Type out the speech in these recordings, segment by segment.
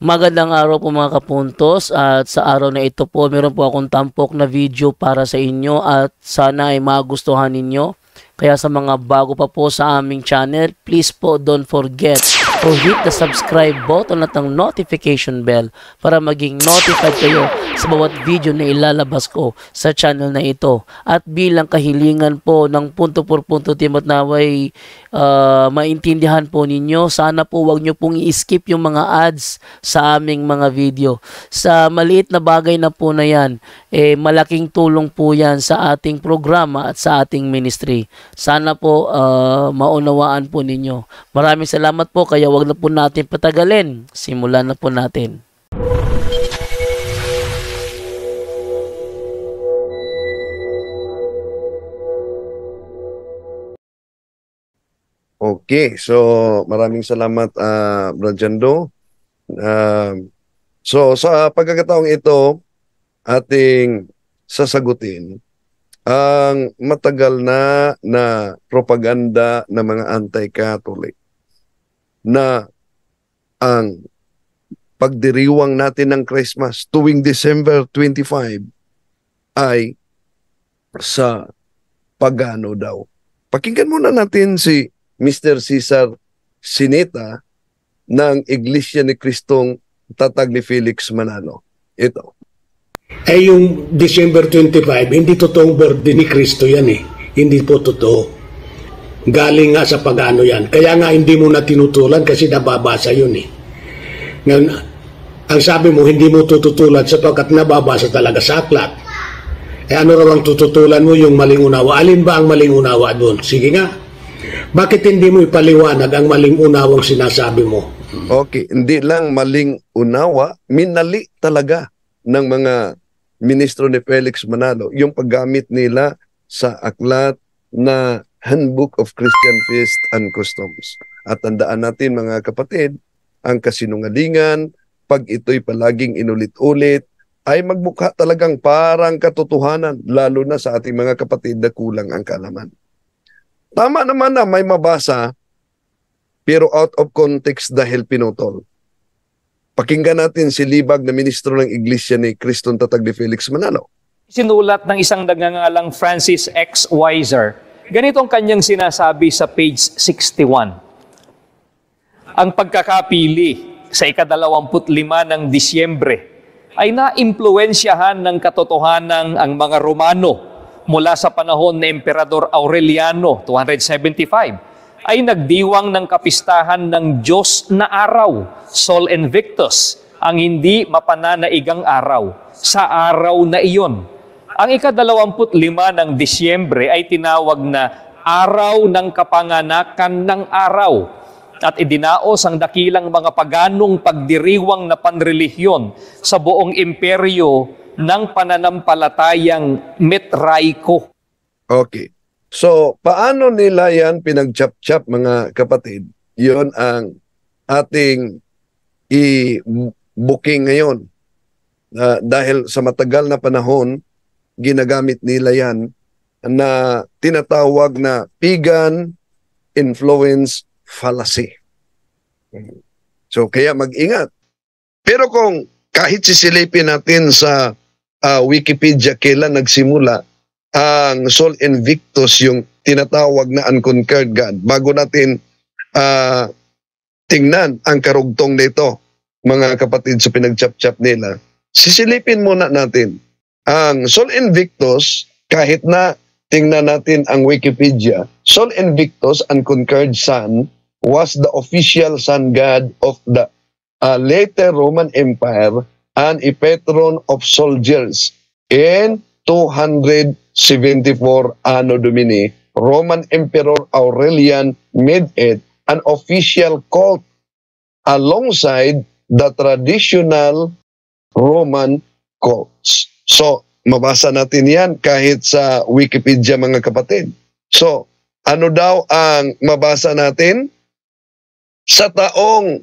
Magandang araw po mga kapuntos, at sa araw na ito po meron po akong tampok na video para sa inyo at sana ay magustuhan ninyo. Kaya sa mga bago pa po sa aming channel, please po don't forget to hit the subscribe button at ang notification bell para maging notified kayo sa bawat video na ilalabas ko sa channel na ito. At bilang kahilingan po ng punto por punto team at naway maintindihan po ninyo, sana po wag nyo pong i-skip yung mga ads sa aming mga video. Sa maliit na bagay na po na yan, malaking tulong po yan sa ating programa at sa ating ministry. Sana po maunawaan po ninyo. Maraming salamat po, kaya wag na po natin patagalin. Simulan na po natin. Okay, so maraming salamat Brad Jando. So sa pagkakataong ito, ating sasagutin ang matagal na propaganda ng mga anti-Catholic na ang pagdiriwang natin ng Christmas tuwing December 25 ay sa pagano daw. Pakinggan muna natin si Mr. Cesar Sineta ng Iglesia ni Cristong Tatag ni Felix Manalo. Ito. Ay yung December 25, hindi totoong birthday ni Cristo yan eh. Hindi po totoo. Galing nga sa pagano yan. Kaya nga hindi mo na tinutulan kasi nababasa yun eh. Ngayon, ang sabi mo, hindi mo tututulan sapagkat nababasa talaga sa aklat. Eh ano raw ang tututulan mo, yung maling unawa? Alin ba ang maling unawa doon? Sige nga. Bakit hindi mo ipaliwanag ang maling unawang sinasabi mo? Okay, hindi lang maling unawa, minali talaga ng mga ministro ni Felix Manalo yung paggamit nila sa aklat na Handbook of Christian Feast and Customs. At tandaan natin mga kapatid, ang kasinungalingan, pag ito'y palaging inulit-ulit, ay magmukha talagang parang katotohanan, lalo na sa ating mga kapatid na kulang ang kaalaman. Tama naman na may mabasa, pero out of context dahil pinutol. Pakinggan natin si libag na ministro ng Iglesia ni Cristong Tatag ni Felix Manalo. Sinulat ng isang nagngangalang Francis X. Weiser. Ganito ang kanyang sinasabi sa page 61. Ang pagkakapili sa ika-25 ng Disyembre ay naimpluwensyahan ng katotohanan ang mga Romano mula sa panahon ni Emperador Aureliano, 275. Ay nagdiwang ng kapistahan ng Diyos na araw, Sol Invictus, ang hindi mapananaigang araw, sa araw na iyon. Ang ika-25 ng Disyembre ay tinawag na Araw ng Kapanganakan ng Araw at idinaos ang dakilang mga paganong pagdiriwang na panrelihiyon sa buong imperyo ng pananampalatayang Metraiko. Okay. So, paano nila yan pinag-chap-chap mga kapatid? Yun ang ating i-booking ngayon. Dahil sa matagal na panahon, ginagamit nila yan na tinatawag na pagan influence fallacy. So, kaya mag-ingat. Pero kung kahit sisilipin natin sa Wikipedia kailan nagsimula ang Sol Invictus, yung tinatawag na unconquered God, bago natin tingnan ang karugtong nito, mga kapatid, sa pinagchap-chap nila, sisilipin muna natin ang Sol Invictus. Kahit na tingnan natin ang Wikipedia, Sol Invictus, unconquered sun, was the official sun god of the later Roman Empire and a patron of soldiers. In 274 Anno Domini, Roman Emperor Aurelian made it an official cult alongside the traditional Roman cults. So, mabasa natin yan kahit sa Wikipedia mga kapatid. So, ano daw ang mabasa natin? Sa taong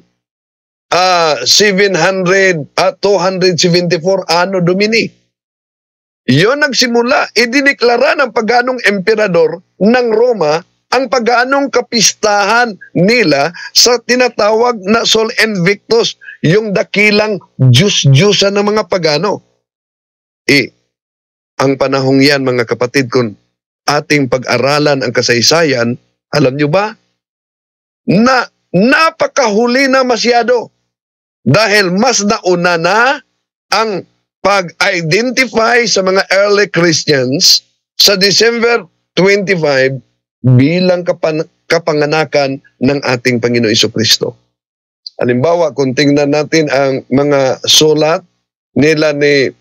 274 Anno Domini, Iyon nagsimula, idineklara ng paganong emperador ng Roma ang paganong kapistahan nila sa tinatawag na Sol Invictus, yung dakilang Diyos-Diyosan ng mga pagano. Ang panahong yan, mga kapatid, kung ating pag-aralan ang kasaysayan, alam nyo ba, na napakahuli na masyado dahil mas nauna na ang pag-identify sa mga early Christians sa December 25 bilang kapanganakan ng ating Panginoon Jesucristo. Halimbawa, kung tingnan natin ang mga sulat nila ni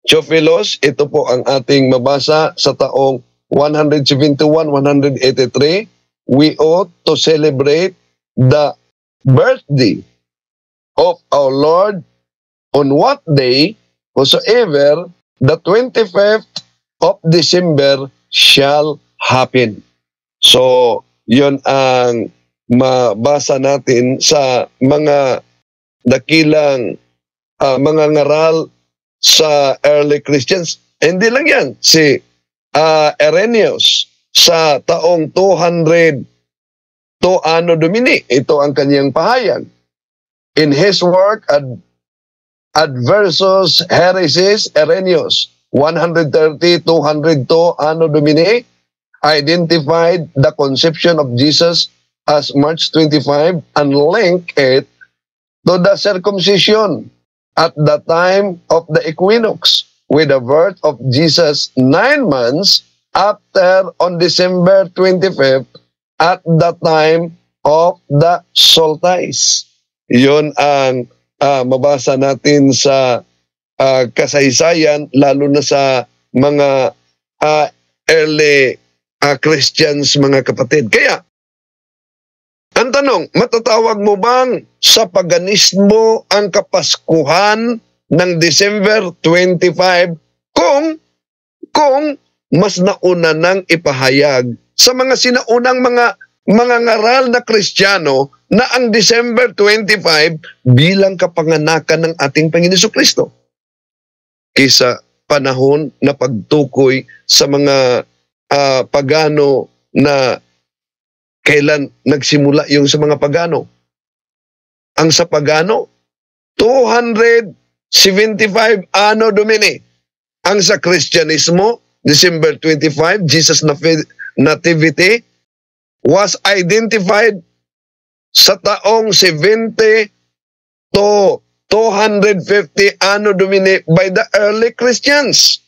Theophilos, ito po ang ating mabasa sa taong 171-183. We ought to celebrate the birthday of our Lord on what day whatsoever the 25th of December shall happen. So, yun ang mabasa natin sa mga dakilang mga ngaral sa early Christians. Hindi lang yan. Si Irenaeus sa taong 200 to Anno Domini. Ito ang kanyang pahayag. In his work, Adversus Heresies, Irenaeus, 130-202 Anno Domini, identified the conception of Jesus as March 25 and linked it to the circumcision at the time of the equinox with the birth of Jesus 9 months after on December 25th at the time of the solstice. Yun ang mabasa natin sa kasaysayan, lalo na sa mga early Christians, mga kapatid. Kaya, ang tanong, matatawag mo bang sa paganismo ang Kapaskuhan ng December 25 kung mas nauna nang ipahayag sa mga sinaunang mga ngaral na Kristiyano na ang December 25 bilang kapanganakan ng ating Panginoon Jesucristo kaysa panahon na pagtukoy sa mga pagano na kailan nagsimula yung sa mga pagano. Ang sa pagano, 275 Anno Domini. Ang sa Kristyanismo, December 25, Jesus Nativity, was identified sa taong 70 to 250 Anno Domini by the early Christians.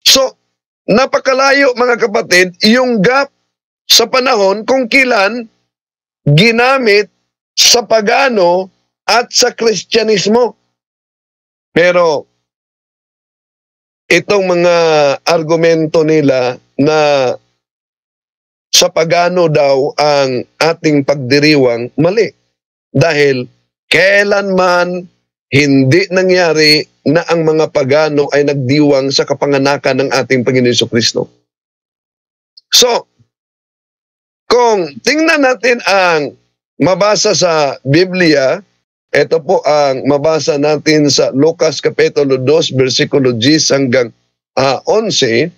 So, napakalayo, mga kapatid, yung gap sa panahon kung kailan ginamit sa pagano at sa Kristyanismo. Pero itong mga argumento nila na sa pagano daw ang ating pagdiriwang, mali. Dahil kailanman hindi nangyari na ang mga pagano ay nagdiwang sa kapanganakan ng ating Panginoon Jesucristo. So, kung tingnan natin ang mabasa sa Biblia, ito po ang mabasa natin sa Lucas Kapitulo 2, versikulo 10 hanggang 11.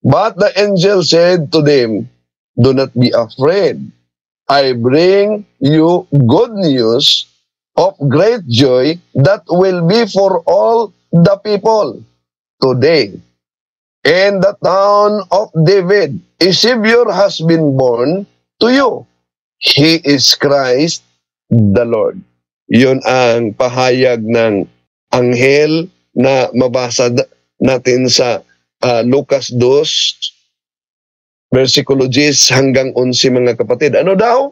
But the angel said to them, "Do not be afraid. I bring you good news of great joy that will be for all the people. Today, in the town of David, a Savior has been born to you. He is Christ the Lord." Yun ang pahayag ng anghel na mabasa natin sa Lucas 2, versikulo 10 hanggang 11, mga kapatid. Ano daw?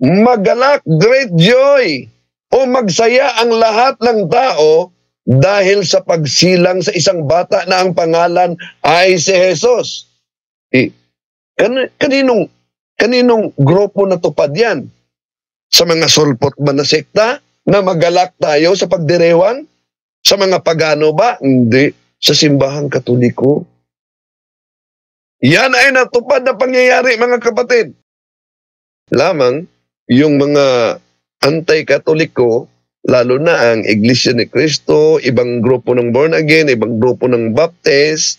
Magalak, great joy, o magsaya ang lahat ng tao dahil sa pagsilang sa isang bata na ang pangalan ay si Jesus. Kaninong grupo natupad yan? Sa mga sulpot ba na sekta na magalak tayo sa pagdirewang? Sa mga pagano ba? Hindi. Sa simbahang Katoliko. Yan ay natupad na pangyayari, mga kapatid. Lamang yung mga anti-Katoliko, lalo na ang Iglesia ni Cristo, ibang grupo ng born again, ibang grupo ng Baptist,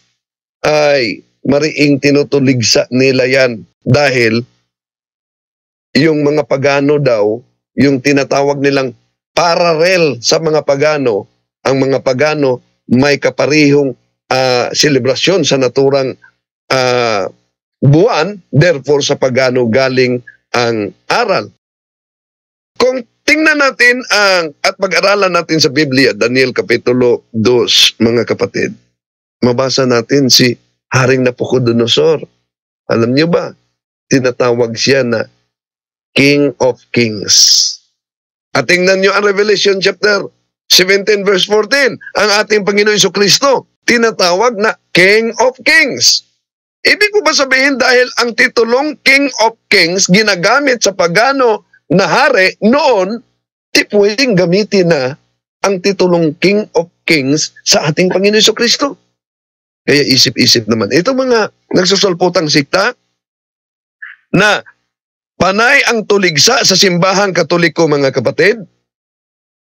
ay mariing tinutuligsa nila yan dahil yung mga pagano daw, yung tinatawag nilang parallel sa mga pagano, ang mga pagano may kaparihong selebrasyon sa naturang buwan, therefore sa pagano galing ang aral. Kung tingnan natin at pag-aralan natin sa Biblia, Daniel Kapitulo 2, mga kapatid, mabasa natin si Haring Nabucodonosor. Alam niyo ba, tinatawag siya na King of Kings. At tingnan niyo ang Revelation chapter 17 verse 14, ang ating Panginoon Jesucristo, tinatawag na King of Kings. Ibig ko ba sabihin dahil ang titulong King of Kings ginagamit sa pagano na hari noon, di pwedeng gamitin na ang titulong King of Kings sa ating Panginoon Jesucristo. Kaya isip-isip naman. Ito mga nagsusulputang sikta na panay ang tuligsa sa simbahang Katoliko, mga kapatid,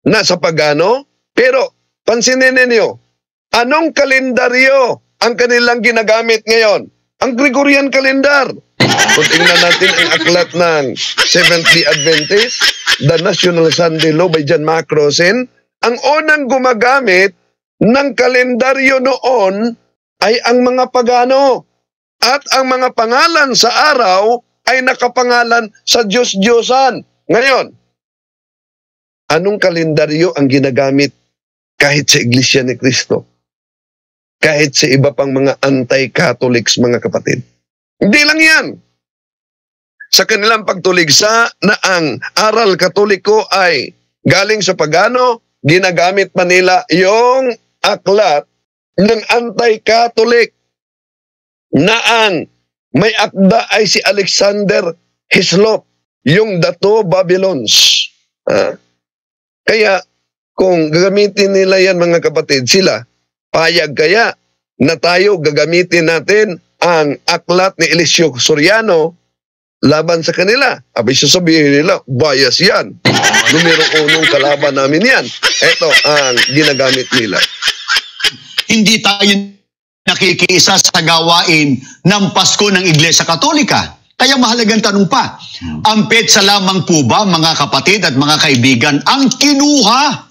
na sa pagano, pero pansinin ninyo, anong kalendaryo ang kanilang ginagamit ngayon? Ang Gregorian calendar. Kung tingnan natin ang aklat ng Seventh-day Adventist, The National Sunday Law by John Macrosen, ang unang gumagamit ng kalendaryo noon ay ang mga pagano. At ang mga pangalan sa araw ay nakapangalan sa Diyos-Diyosan. Ngayon, anong kalendaryo ang ginagamit kahit sa Iglesia ni Cristo? Kahit sa iba pang mga anti-Catholics, mga kapatid. Hindi lang yan. Sa kanilang pagtuligsa na ang aral Katoliko ay galing sa pagano, ginagamit pa nila yung aklat ng anti-Catholic na ang may akda ay si Alexander Hislop, yung The Two Babylons. Kaya kung gagamitin nila yan, mga kapatid, sila, payag kaya na tayo gagamitin natin ang aklat ni Eliseo Soriano laban sa kanila? Abay sasabihin nila, bias yan. Numero 1 kalaban namin yan. Ito ang ginagamit nila. Hindi tayo nakikiisa sa gawain ng Pasko ng Iglesia Katolika. Kaya mahalagang tanong pa, ang petsa lamang po ba, mga kapatid at mga kaibigan, ang kinuha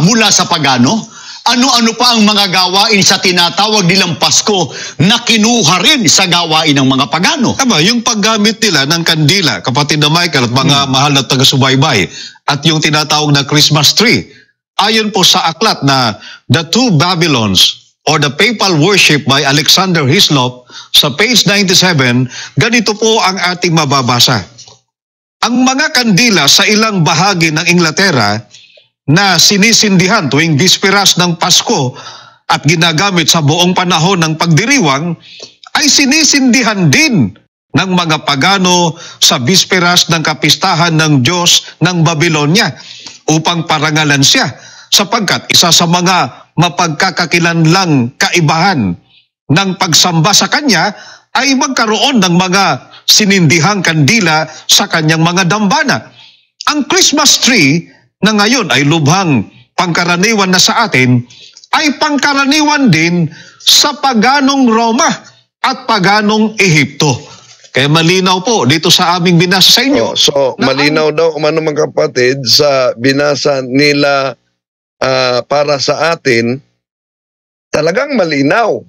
mula sa pagano? Ano-ano pa ang mga gawain sa tinatawag nilang Pasko na kinuha rin sa gawain ng mga pagano? Tama, yung paggamit nila ng kandila, kapatid na Michael at mga mahal na taga-subaybay, at yung tinatawag na Christmas tree, ayon po sa aklat na The Two Babylons or the Papal Worship by Alexander Hislop sa page 97, ganito po ang ating mababasa. Ang mga kandila sa ilang bahagi ng Inglaterra na sinisindihan tuwing bisperas ng Pasko at ginagamit sa buong panahon ng pagdiriwang ay sinisindihan din ng mga pagano sa bisperas ng kapistahan ng Diyos ng Babylonia upang parangalan siya, sapagkat isa sa mga mapagkakakilanlang kaibahan ng pagsamba sa kanya ay magkaroon ng mga sinindihang kandila sa kanyang mga dambana. Ang Christmas tree na ngayon ay lubhang pangkaraniwan na sa atin, ay pangkaraniwan din sa paganong Roma at paganong Ehipto. Kaya malinaw po dito sa aming binasa sa inyo. So malinaw daw, mga kapatid, sa binasa nila para sa atin, talagang malinaw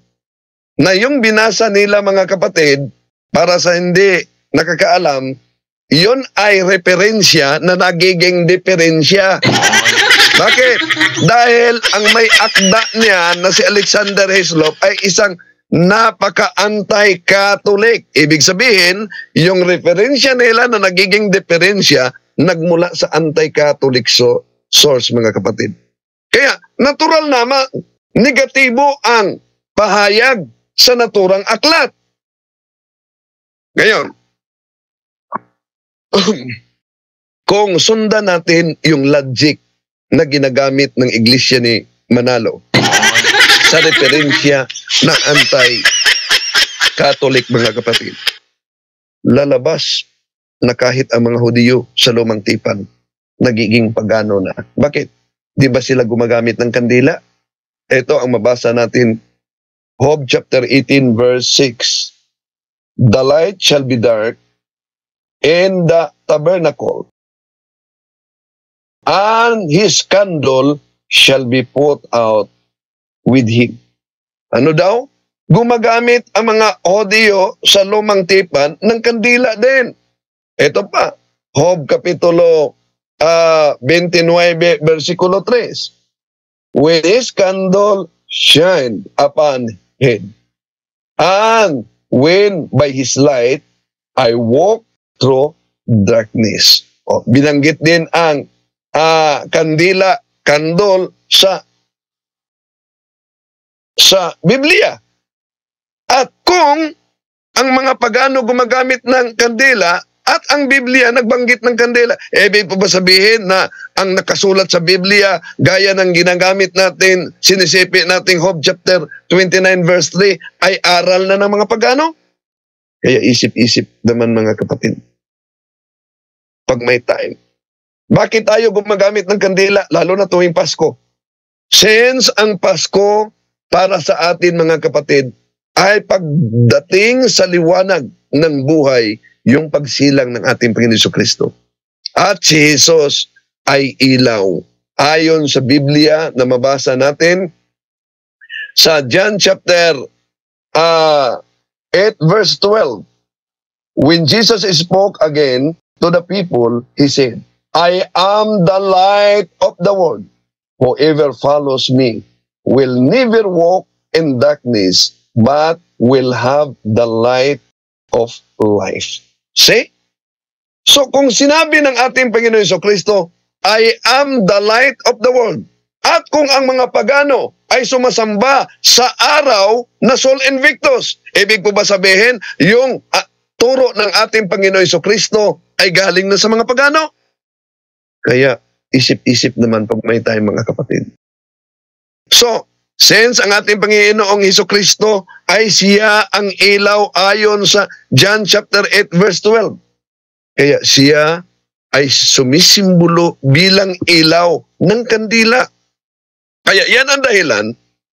na yung binasa nila, mga kapatid, para sa hindi nakakaalam, yun ay referensya na nagiging diferensya. Bakit? Dahil ang may akda niya na si Alexander Hislop ay isang napaka-anti-Catholic. Ibig sabihin, yung referensya nila na nagiging diferensya nagmula sa anti-Catholic source, mga kapatid. Kaya, natural naman, negatibo ang pahayag sa naturang aklat. Ngayon, kung sundan natin yung logic na ginagamit ng Iglesia ni Manalo sa referensya ng anti-Catholic, mga kapatid, lalabas na kahit ang mga Hudiyo sa lumang tipan nagiging pagano na. Bakit? Di ba sila gumagamit ng kandila? Ito ang mabasa natin Job chapter 18 verse 6. The light shall be dark in the tabernacle, and his candle shall be put out with him. Ano daw? Gumagamit ang mga audio sa lumang tipan ng kandila din. Ito pa, Job kapitulo 29 versikulo 3. When his candle shined upon him, and when by his light I walk through darkness. O, binanggit din ang kandila, kandol sa Biblia. At kung ang mga pagano gumagamit ng kandila at ang Biblia nagbanggit ng kandila, ibig po ba sabihin na ang nakasulat sa Biblia gaya ng ginagamit natin, sinisipi nating Job chapter 29 verse 3 ay aral na ng mga pagano? Kaya isip-isip naman mga kapatid. Pag may time. Bakit tayo gumagamit ng kandila lalo na tuwing Pasko? Since ang Pasko para sa atin mga kapatid ay pagdating sa liwanag ng buhay, yung pagsilang ng ating Panginoon Jesucristo. At si Jesus ay ilaw. Ayon sa Biblia na mabasa natin sa John chapter 8 verse 12. When Jesus spoke again to the people, he said, I am the light of the world. Whoever follows me will never walk in darkness, but will have the light of life. See? So kung sinabi ng ating Panginoon Jesucristo, I am the light of the world. At kung ang mga pagano ay sumasamba sa araw na Sol Invictus, ibig po ba sabihin, yung turo ng ating Panginoon Jesucristo ay galing na sa mga pagano? Kaya isip-isip naman pag may time mga kapatid. So, since ang ating Panginoong Jesucristo ay siya ang ilaw ayon sa John chapter 8 verse 12. Kaya siya ay sumisimbolo bilang ilaw ng kandila. Kaya yan ang dahilan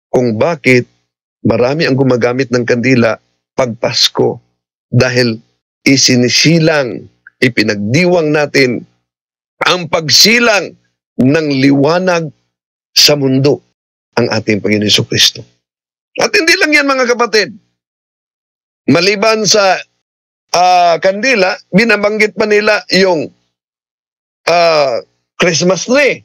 kung bakit marami ang gumagamit ng kandila pag Pasko. Dahil isinisilang, ipinagdiwang natin ang pagsilang ng liwanag sa mundo ang ating Panginoon Jesucristo. At hindi lang yan mga kapatid. Maliban sa kandila, binabanggit pa nila yung Christmas tree.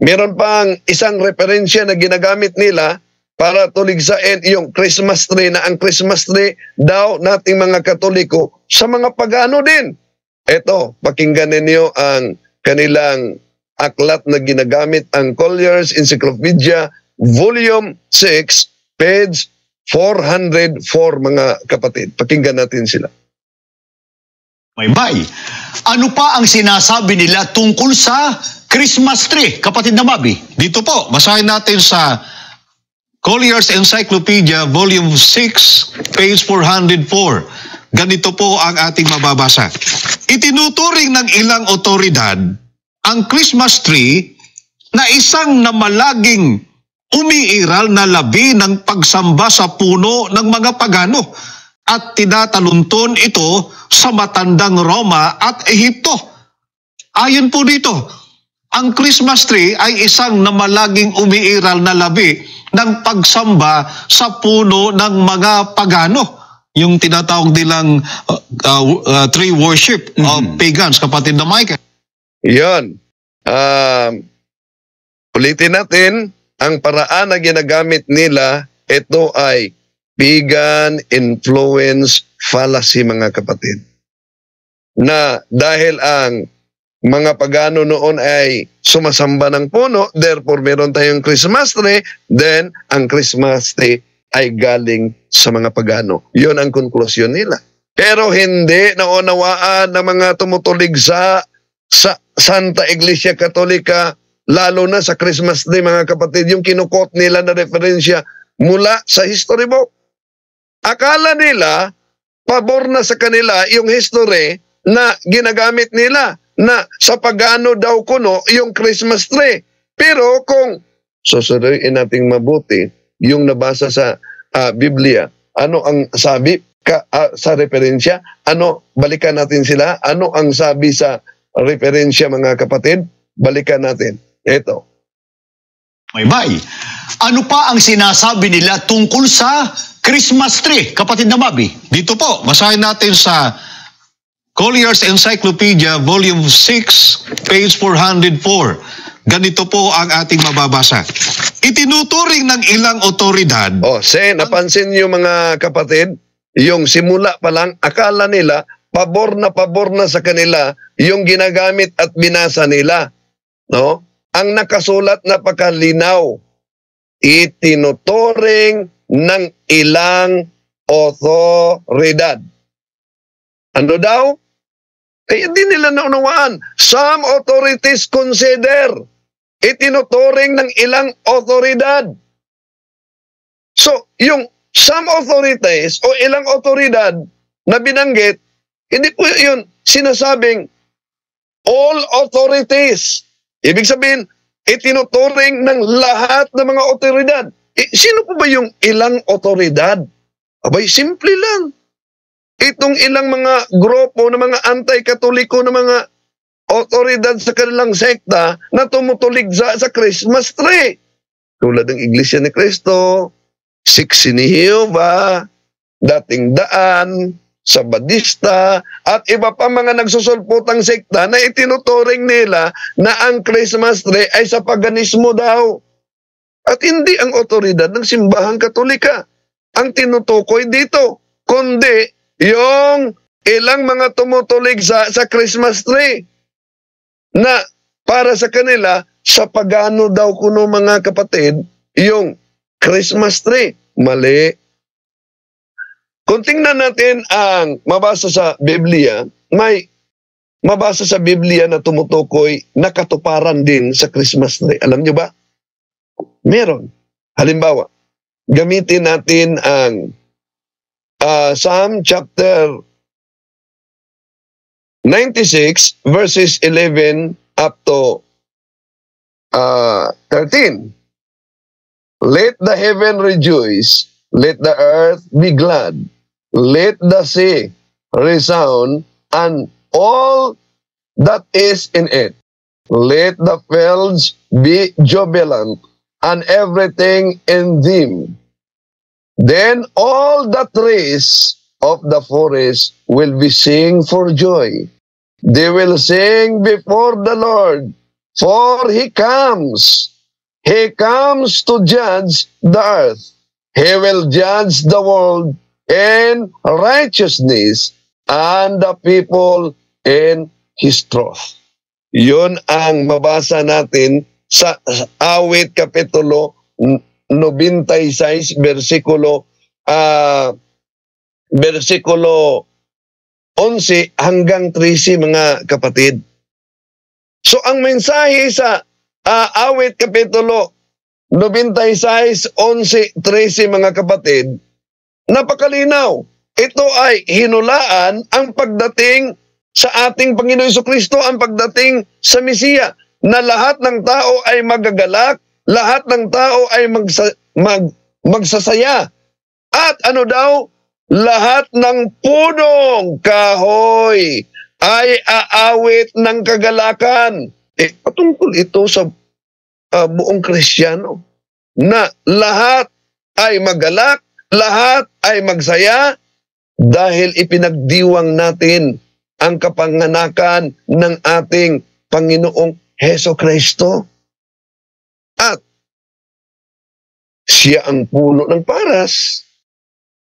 Meron pang isang referensya na ginagamit nila para tuligsain yung Christmas tree, na ang Christmas tree daw nating mga Katoliko sa mga pagano din. Ito, pakinggan ninyo ang kanilang aklat na ginagamit, ang Collier's Encyclopedia, Volume 6, page 404 mga kapatid. Pakinggan natin sila. Bye-bye. Ano pa ang sinasabi nila tungkol sa Christmas tree, kapatid na Mabi? Dito po, basahin natin sa Collier's Encyclopedia, Volume 6, page 404. Ganito po ang ating mababasa. Itinuturing ng ilang otoridad ang Christmas tree na isang namalaging umiiral na labi ng pagsamba sa puno ng mga pagano at tinatalunton ito sa matandang Roma at Ehipto. Ayon po dito, ang Christmas tree ay isang namalaging umiiral na labi ng pagsamba sa puno ng mga pagano. Yung tinatawag nilang tree worship of pagans, kapatid na Michael. Yan. Ulitin natin, ang paraan na ginagamit nila, ito ay pagan influence fallacy mga kapatid. Na dahil ang mga pagano noon ay sumasamba ng puno, therefore meron tayong Christmas tree, then ang Christmas tree ay galing sa mga pagano. Yun ang konklusyon nila. Pero hindi naunawaan ng mga tumutulig sa Santa Iglesia Katolika, lalo na sa Christmas tree mga kapatid, yung kinukot nila na referensya mula sa history book. Akala nila, pabor na sa kanila yung history na ginagamit nila, na sa pagano daw kuno yung Christmas tree. Pero kung susuriin nating mabuti, yung nabasa sa Biblia. Ano ang sabi sa referensya? Balikan natin sila. Ano ang sabi sa referensya, mga kapatid? Balikan natin. Ito. Subaybay. Ano pa ang sinasabi nila tungkol sa Christmas tree, kapatid na Bobby? Dito po, basahin natin sa Collier's Encyclopedia, Volume 6, page 404. Ganito po ang ating mababasa. Itinuturing ng ilang otoridad. Napansin niyo, mga kapatid, yung simula pa lang, akala nila, pabor na sa kanila yung ginagamit at binasa nila. No? Ang nakasulat na pakalinaw, itinuturing ng ilang otoridad. Ano daw? Hindi nila naunawaan. Some authorities consider. Itinuturing ng ilang otoridad. So, yung some authorities o ilang otoridad na binanggit, hindi po yun sinasabing all authorities. Ibig sabihin, itinuturing ng lahat ng mga otoridad. Sino po ba yung ilang otoridad? Abay, simple lang. Itong ilang mga grupo na mga anti-katoliko na mga otoridad sa kanilang sekta na tumutulig sa Christmas tree. Tulad ng Iglesia ni Cristo, Siksi ni Jehovah, Dating Daan, Sabadista, at iba pa mga nagsusulputang sekta na itinuturing nila na ang Christmas tree ay sa paganismo daw. At hindi ang otoridad ng simbahang Katolika ang tinutukoy dito, kundi yung ilang mga tumutulig sa Christmas tree na para sa kanila, sa pagano daw kuno, mga kapatid, yung Christmas tree. Mali. Kung tingnan natin ang mabasa sa Biblia, may mabasa sa Biblia na tumutukoy na katuparan din sa Christmas tree. Alam nyo ba? Meron. Halimbawa, gamitin natin ang Psalm chapter 96 verses 11 up to 13. Let the heaven rejoice, let the earth be glad, let the sea resound, and all that is in it. Let the fields be jubilant, and everything in them. Then all the trees of the forest will be sing for joy. They will sing before the Lord, for He comes. He comes to judge the earth. He will judge the world in righteousness and the people in His truth. Yun ang mabasa natin sa Awit Kapitulo 96, versikulo 11 hanggang 13, mga kapatid. So ang mensahe sa Awit Kapitulo 96, 11, 13, mga kapatid, napakalinaw. Ito ay hinulaan ang pagdating sa ating Panginoon Jesucristo, ang pagdating sa Mesiya, na lahat ng tao ay magagalak, lahat ng tao ay magsasaya. At ano daw? Lahat ng punong kahoy ay aawit ng kagalakan. Patungkol ito sa buong Kristiyano, na lahat ay magalak, lahat ay magsaya, dahil ipinagdiwang natin ang kapanganakan ng ating Panginoong Hesukristo. At siya ang puno ng paras.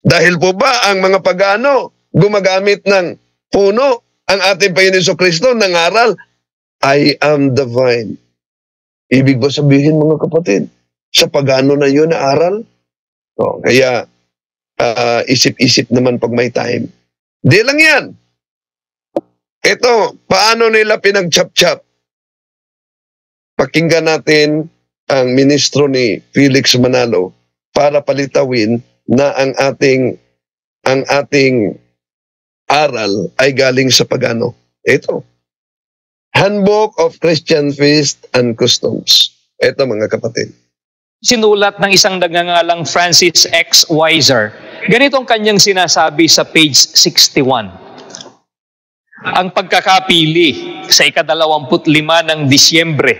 Dahil po ba ang mga pagano gumagamit ng puno? Ang ating Panginoon Jesucristo nangaral, I am the vine. Ibig ba sabihin, mga kapatid, sa pagano na yun na aral? Kaya isip-isip naman pag may time. Di lang yan. Ito, paano nila pinag-chap-chap? Pakinggan natin ang ministro ni Felix Manalo para palitawin na ang ating aral ay galing sa pagano. Ito, Handbook of Christian Feast and Customs. Ito, mga kapatid. Sinulat ng isang nagngangalang Francis X. Weiser. Ganitong kanyang sinasabi sa page 61. Ang pagkakapili sa ika-25 ng Disyembre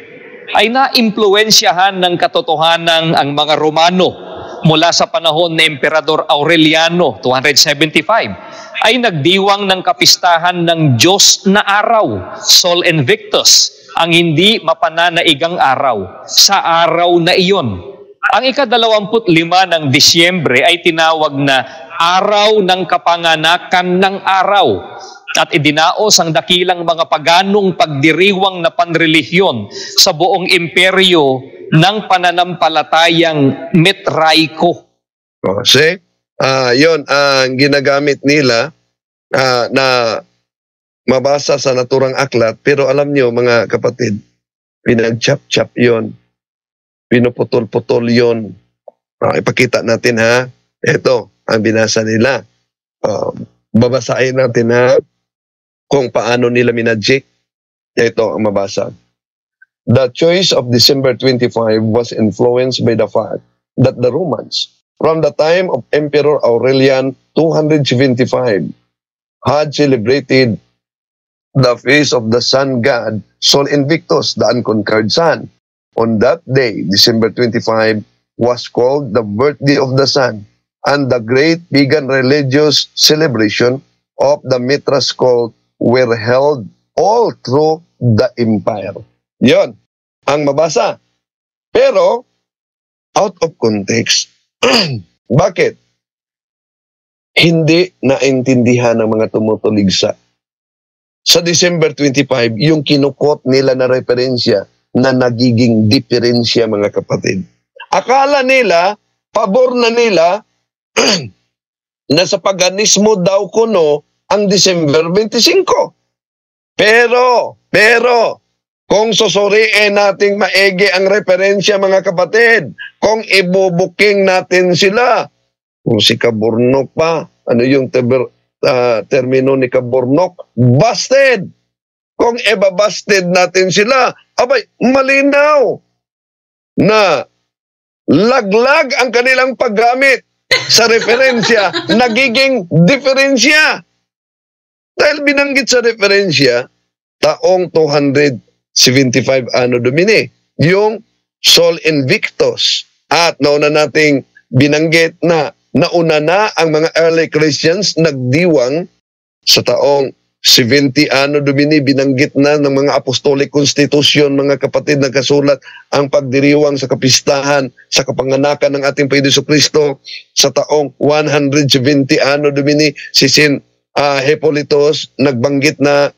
ay naimpluwensyahan ng katotohanan ang mga Romano mula sa panahon ni Emperador Aureliano, 275, ay nagdiwang ng kapistahan ng Diyos na araw, Sol Invictus, ang hindi mapananaigang araw, sa araw na iyon. Ang ika-25 ng Disyembre ay tinawag na Araw ng Kapanganakan ng Araw at idinaos ang dakilang mga paganong pagdiriwang na panrelihiyon sa buong imperyo ng pananampalatayang Metraiko. See? Yun ang ginagamit nila na mabasa sa naturang aklat. Pero alam nyo, mga kapatid, pinag-chap-chap yun. Pinuputol-putol yun. Ipakita natin ha. Ito, ang binasa nila. Babasahin natin ha kung paano nila minadjik. Ito ang mabasa. The choice of December 25 was influenced by the fact that the Romans, from the time of Emperor Aurelian 275, had celebrated the feast of the sun god Sol Invictus, the unconquered sun. On that day, December 25, was called the birthday of the sun, and the great pagan religious celebration of the Mithras cult were held all through the empire. Yon ang mabasa. Pero, out of context, bakit? Hindi naintindihan ng mga tumutuligsa. Sa December 25, yung kinukot nila na referensya na nagiging diferensya, mga kapatid. Akala nila, pabor na nila, na sa paganismo daw kuno ang December 25. Pero, kung susuriin nating maigi ang referensya, mga kapatid, kung ibubuking natin sila, kung si Kaburnok pa, ano yung termino ni Kaburnok? Busted! Kung ibabusted natin sila, abay, malinaw na laglag ang kanilang paggamit sa referensya, nagiging diferensya. Dahil binanggit sa referensya, taong 275 Anno Domini, yung Sol Invictus. At nauna nating binanggit na nauna na ang mga early Christians nagdiwang sa taong 70 Anno Domini, binanggit na ng mga Apostolic Constitution, mga kapatid, nagkasulat ang pagdiriwang sa kapistahan sa kapanganakan ng ating Panginoon Jesucristo sa taong 170 Anno Domini. Si Saint Hippolytus nagbanggit na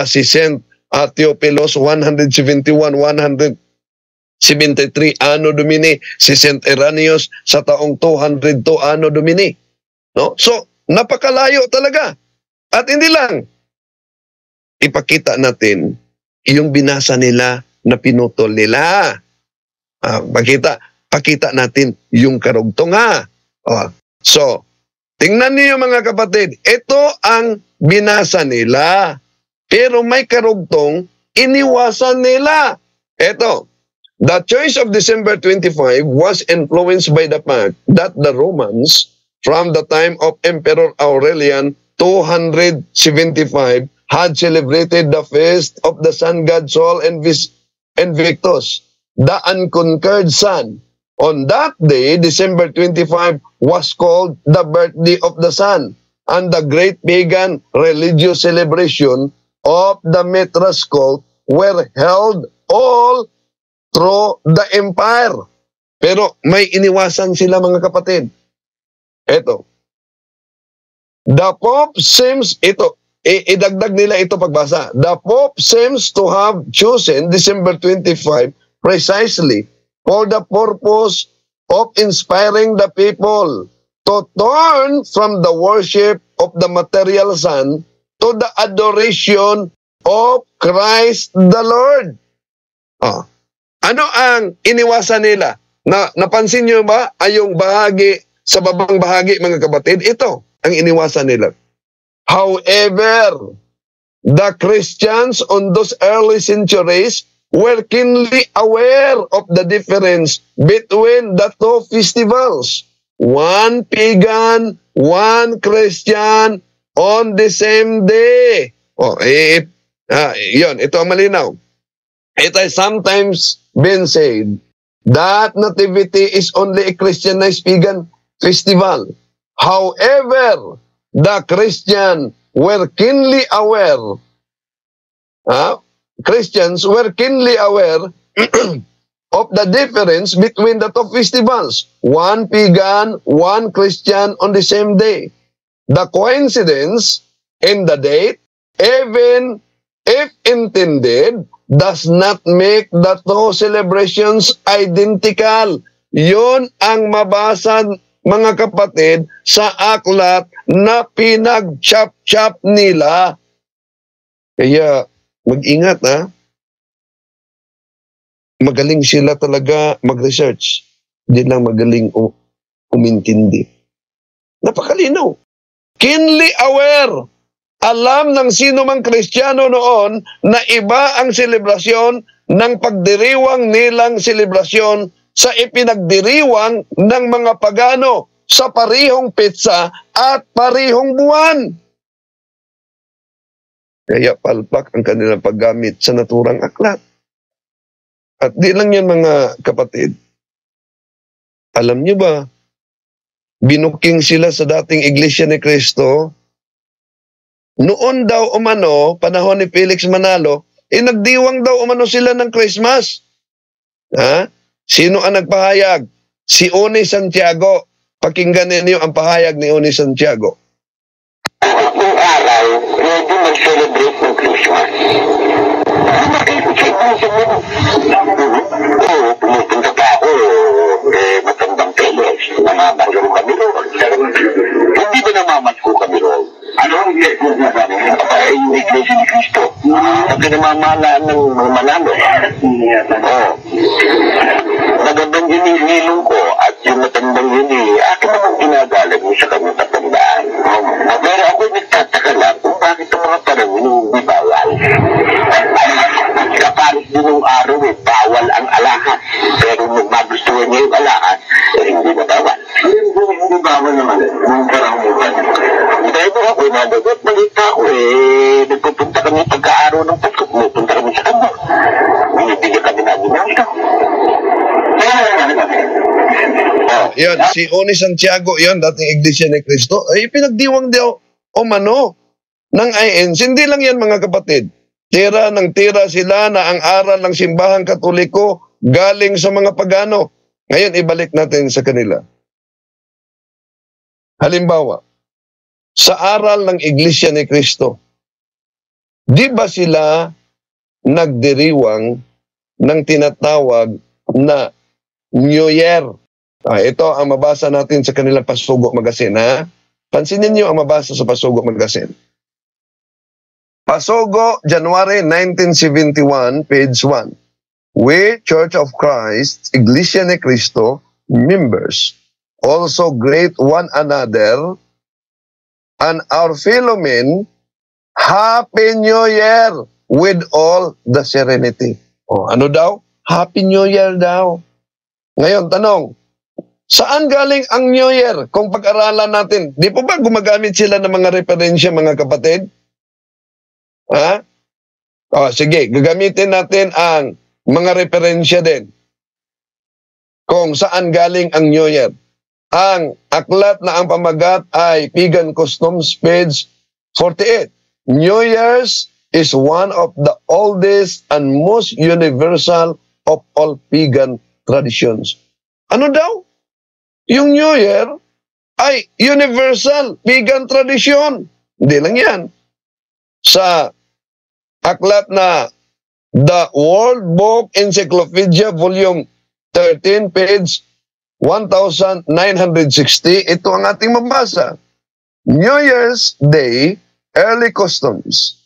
si Saint Theophilos 171, 173 Anno Domini, si Saint Irenaeus sa taong 202 Anno Domini. No? So, napakalayo talaga. At hindi lang, ipakita natin yung binasa nila na pinutol nila. Pakita natin yung karugtong ha. So, tingnan niyo mga kapatid, ito ang binasa nila. Pero may karugtong, iniwasan nila. Ito, the choice of December 25 was influenced by the fact that the Romans, from the time of Emperor Aurelian 275, had celebrated the feast of the sun god Sol Invictus, the unconquered sun. On that day, December 25, was called the birthday of the sun, and the great pagan religious celebration of the Mithras cult were held all through the empire. Pero may iniwasan sila, mga kapatid. Ito. The Pope seems, idagdag nila ito pagbasa. The Pope seems to have chosen December 25 precisely for the purpose of inspiring the people to turn from the worship of the material sun to the adoration of Christ the Lord. Ano ang iniwasan nila? Napansin nyo ba ay yung bahagi, sa babang bahagi, mga kapatid? Ito ang iniwasan nila. However, the Christians on those early centuries were keenly aware of the difference between the two festivals. One pagan, one Christian on the same day. Ito ang malinaw. It has sometimes been said that Nativity is only a Christianized pagan festival. However, the Christians were keenly aware of the difference between the two festivals. One pagan, one Christian on the same day. The coincidence in the date, even if intended, does not make the two celebrations identical. Yun ang mabasa, mga kapatid, sa aklat na pinag-chop-chop nila. Kaya, mag-ingat ha. Magaling sila talaga mag-research. Hindi lang magaling umintindi. Napakalinaw. Keenly aware. Alam ng sino mang Kristiyano noon na iba ang selebrasyon ng pagdiriwang nilang selebrasyon sa ipinagdiriwang ng mga pagano sa parihong petsa at parihong buwan. Kaya palpak ang kanilang paggamit sa naturang aklat. At di lang yan, mga kapatid. Alam niyo ba, binuking sila sa dating Iglesia ni Cristo. Noon daw umano, panahon ni Felix Manalo, nagdiwang daw umano sila ng Christmas. Sino ang nagpahayag? Si Oni Santiago. Pakinggan ninyo ang pahayag ni Oni Santiago. Yung araw, medyo mag-celebrate ng Christmas. Oo, pumupunta pa ako, matandang Felix. Namamasyo kami roon. Hindi ba namamasyo kami roon? Ano? Yung Iglesia ni Cristo. Pagka namamalaan ng mga Manalo. Oo. Nagandang inilong ko at yung matandang yun akin naman ginagalag mo sa kanyang tatandaan. Pero ako nagtataka lang kung bakit ang mga panahon hindi bawal. Kapalit din ng araw bawal ang alahas. Pero nung magustuhan niya yung alahas, hindi na bawal. Hindi bawal naman nung parang buwan. Dahil mo ako, nadagot balita ko nagpupunta kami pagka-araw ng Pasko, pupunta kami sa kanya. Binibigyan kami namin ng ito. Yun, si Oni Santiago, yun, dating Iglesia ni Cristo, ay pinagdiwang daw umano ng INC. Hindi lang yan, mga kapatid. Tira ng tira sila na ang aral ng simbahang Katoliko galing sa mga pagano. Ngayon, ibalik natin sa kanila. Halimbawa, sa aral ng Iglesia ni Cristo, di ba sila nagdiriwang ng tinatawag na New Year? Ito ang mabasa natin sa kanilang Pasugo Magazine. Pansinin niyo ang mabasa sa Pasugo Magazine. Pasugo, January 1971, page 1. We, Church of Christ, Iglesia ni Cristo, members, also greet one another and our fellow men, Happy New Year with all the serenity. Ano daw? Happy New Year daw. Ngayon, tanong, saan galing ang New Year? Kung pag-aralan natin, di po ba gumagamit sila ng mga referensya, mga kapatid? Sige, gagamitin natin ang mga referensya din. Kung saan galing ang New Year. Ang aklat na ang pamagat ay Pagan Customs, page 48. New Year's is one of the oldest and most universal of all pagan traditions. Ano daw? Yung New Year ay universal pagan tradition. Hindi lang yan. Sa aklat na The World Book Encyclopedia Volume 13, page 1960, ito ang ating mabasa. New Year's Day, early customs.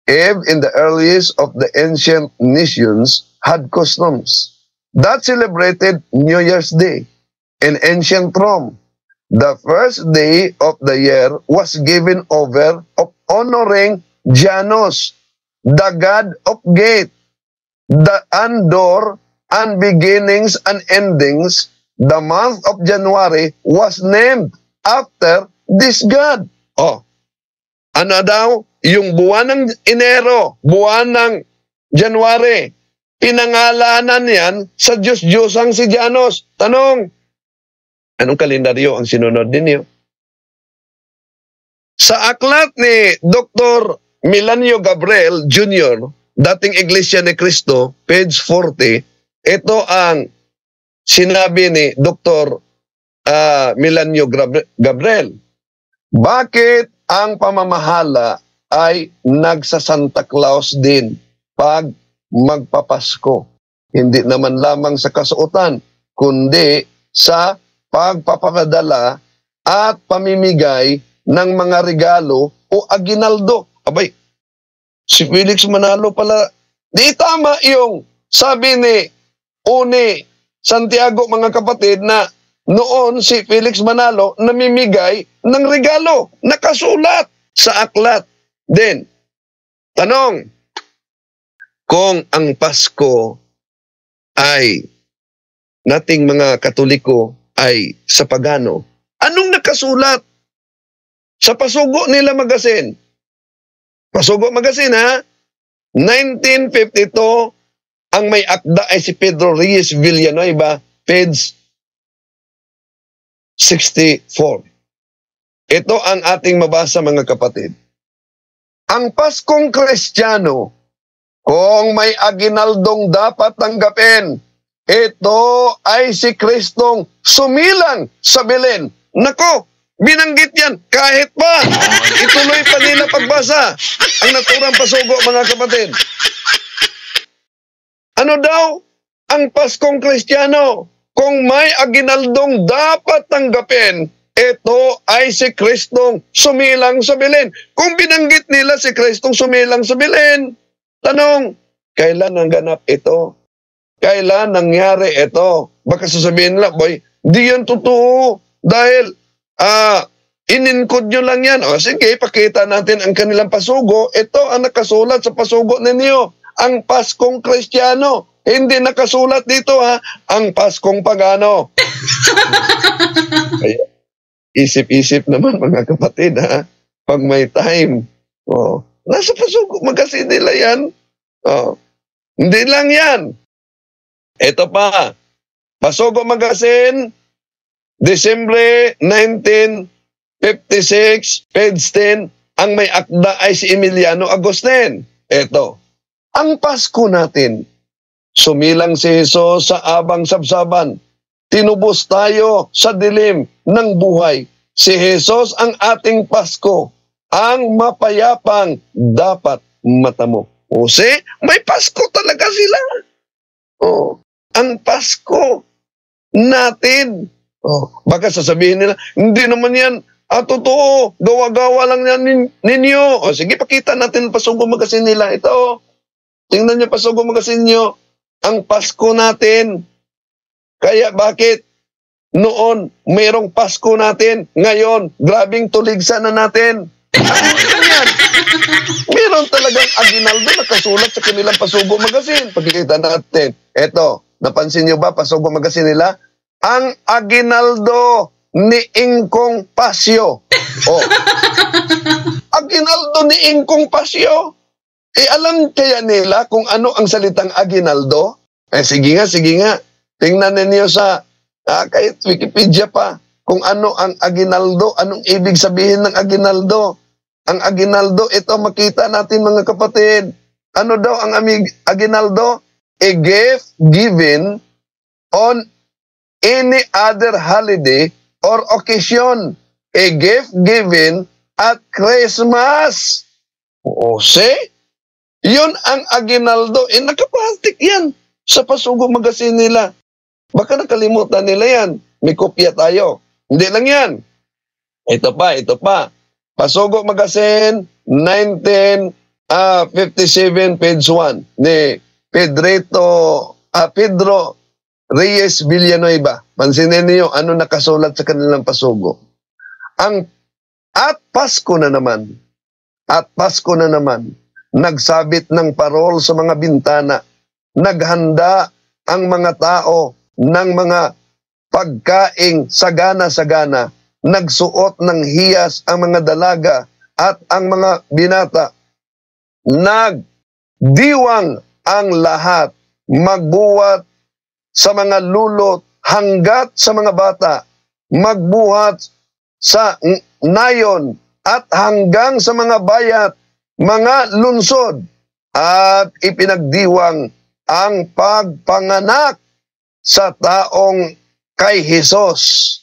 Eve in the earliest of the ancient nations had customs that celebrated New Year's Day. In ancient Rome, the first day of the year was given over of honoring Janus, the god of gate. and door and beginnings and endings, the month of January was named after this God. Oh, ano daw? Yung buwan ng Enero, buwan ng January, pinangalanan yan sa Diyos-Diyosang si Janos. Tanong, anong kalendaryo ang sinunod ninyo? Sa aklat ni Dr. Milanio Gabriel Jr., dating Iglesia ni Cristo, page 40, ito ang sinabi ni Dr. Milanio Gabriel. Bakit ang pamamahala ay nagsa-Santa Claus din pag magpapasko? Hindi naman lamang sa kasuotan, kundi sa pagpapadala at pamimigay ng mga regalo o aginaldo. Abay, si Felix Manalo pala, di tama yung sabi ni Uni Santiago, mga kapatid, na noon si Felix Manalo namimigay ng regalo, nakasulat sa aklat din. Tanong, kung ang Pasko ay nating mga Katoliko ay sa pagano, anong nakasulat sa Pasugo nila Magazine? Pasugo Magazine, ha? 1952, ang may akda ay si Pedro Reyes Villanueva, page 64. Ito ang ating mabasa, mga kapatid. Ang Paskong Kristiyano, kung may aginaldong dapat tanggapin, ito ay si Kristong sumilang sa Belen. Nako, binanggit yan kahit pa ituloy pa nila pagbasa ang naturang pasugo, mga kapatid. Ano daw ang Paskong Kristiyano? Kung may aginaldong dapat tanggapin, ito ay si Kristong sumilang sa Belen. Kung binanggit nila si Kristong sumilang sa Belen, tanong, kailan nanganap ito? Kailan nangyari ito? Baka sasabihin nila, boy, di yan totoo. Dahil, ininkod nyo lang yan. O sige, pakita natin ang kanilang pasugo. Ito ang nakasulat sa pasugo ninyo. Ang Paskong Kristiyano. Hindi nakasulat dito, ha? Ang Paskong Pagano. Kaya, isip-isip naman, mga kapatid, ha? Pag may time. Oh, nasa Pasugo Magazine nila yan. Oh, hindi lang yan. Ito pa. Pasugo Magazine, December 1956, page 10, ang may akda ay si Emiliano Agustin. Ito. Ang Pasko natin, sumilang si Jesus sa abang sabsaban. Tinubos tayo sa dilim ng buhay. Si Jesus ang ating Pasko, ang mapayapang dapat matamo. O may Pasko talaga sila. O, ang Pasko natin. O, baka sasabihin nila, hindi naman yan, totoo, gawa-gawa lang yan ninyo. O sige, pakita natin Pasugo Magazine nila. Ito, tingnan nyo Pasugo Magazine nyo. Ang Pasko natin. Kaya bakit noon mayroong Pasko natin, ngayon grabing tuligsa na natin? Yan. Meron talagang aginaldo nakasulat sa kanilang Pasugo Magazine. Pagkikita natin. Eto, napansin nyo ba Pasugo Magazine nila? Ang aginaldo ni Ingkong Pasio. Oh. Aginaldo ni Ingkong Pasio. Alam kaya nila kung ano ang salitang aginaldo? Sige nga. Tingnan ninyo sa, kahit Wikipedia pa, kung ano ang aginaldo, anong ibig sabihin ng aginaldo. Ang aginaldo, ito makita natin, mga kapatid. Ano daw ang aginaldo? A gift given on any other holiday or occasion. A gift given at Christmas. O, see? Yun ang aginaldo. Nakaplastic yan sa Pasugo Magazine nila. Baka nakalimutan nila yan. May kopya tayo. Hindi lang yan. Ito pa. Pasugo Magazine, 1957, page 1, ni Pedro Reyes Villanueva. Pansinin niyo ano nakasulat sa kanilang Pasugo. At Pasko na naman, nagsabit ng parol sa mga bintana naghanda ang mga tao ng mga pagkaing sagana-sagana, nagsuot ng hiyas ang mga dalaga at ang mga binata, nagdiwang ang lahat, magbuhat sa mga lulot hanggat sa mga bata, magbuhat sa nayon at hanggang sa mga bayat, mga lunsod, at ipinagdiwang ang pagpanganak sa taong kay Hesus.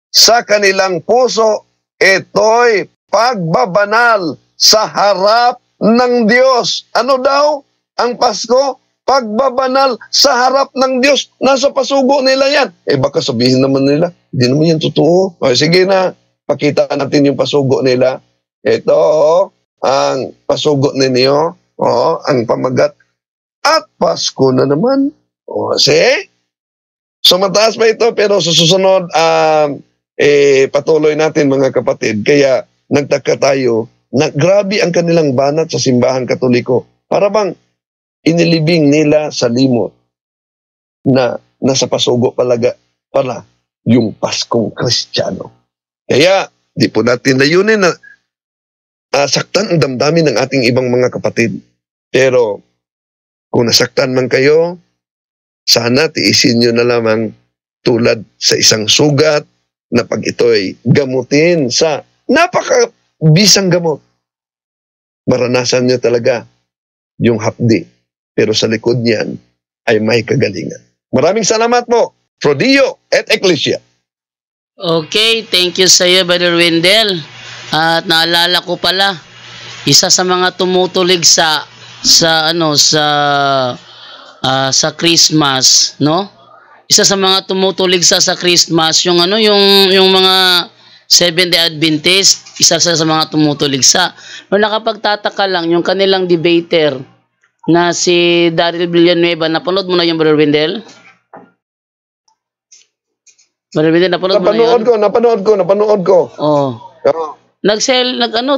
Sa kanilang puso, ito'y pagbabanal sa harap ng Diyos. Ano daw ang Pasko? Pagbabanal sa harap ng Diyos. Nasa pasugo nila yan. Baka sabihin naman nila, hindi naman yan totoo. Sige na, pakita natin yung pasugo nila. Ito, ang pasugo ninyo. Ang pamagat. At Pasko na naman. See? So mataas pa ito, pero sa susunod, patuloy natin mga kapatid. Kaya nagtaka tayo na grabe ang kanilang banat sa simbahan Katoliko. Para bang inilibing nila sa limot na nasa pasugo pala yung Paskong Kristiyano. Kaya di po natin layunin na saktan ang damdamin ng ating ibang mga kapatid. Pero kung nasaktan man kayo, sana tiisin nyo na lamang tulad sa isang sugat na pag ito'y gamutin sa napakabisang gamot. Maranasan nyo talaga yung hapdi. Pero sa likod niyan ay may kagalingan. Maraming salamat po, Frodio et Ecclesia. Okay, thank you sa iyo, Brother Wendell. At naalala ko pala, isa sa mga tumutulig sa Christmas, no? Isa sa mga tumutulig sa Christmas, yung mga Seventh-day Adventist, isa sa mga tumutulig sa. Pero nakapagtataka lang yung kanilang debater na si Daryl Villanueva. Napanood mo na yung Brother Wendell? Brother Wendell, napanood mo na yun? Napanood ko. Oh.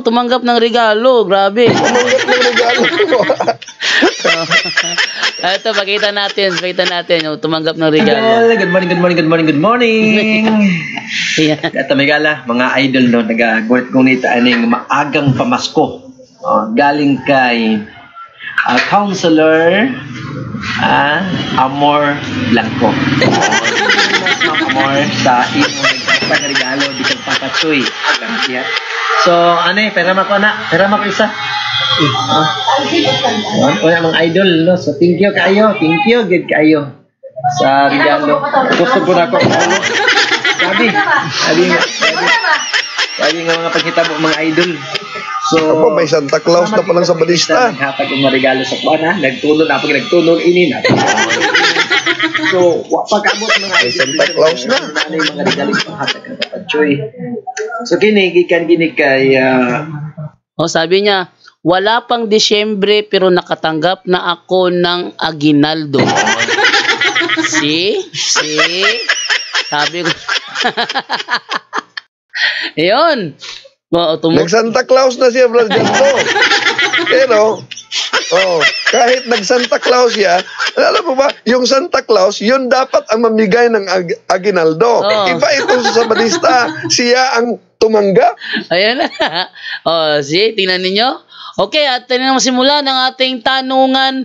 Tumanggap ng regalo. Grabe. Tumanggap ng regalo. Ito, pakita natin. Tumanggap ng regalo. Good morning. Ito, Megala, mga idol, no, nag-gunita aning maagang pamasko. Galing kay Counselor Amor Blanco. Amor sa imong regalo di kang papachoy. So, pera mo isa. Wala mga idol, no? So, thank you kayo sa regalo. Gusto ko na ako. Sabi nga mga paghitabo mga idol. So, may Santa Claus na palang sa balista. Naghatag yung mga regalo sa kuwana. Nagtunon ini na. So, pagkabot mga idol. Santa Claus na. Yung mga regalo sa hatag ng papachoy. So, gikan kay... sabi niya, wala pang Disyembre pero nakatanggap na ako ng aginaldo. See? Sabi ko. Ayun. Nag-Santa Claus na siya, Brother Janto. Pero, kahit nag-Santa Claus siya, alam mo ba, yung Santa Claus, yun dapat ang mamigay ng aginaldo. Iba ito sa balista, siya ang tumanggap. Ayan na. See, tingnan ninyo. Okay, at tingnan mo simula ng ating tanungan.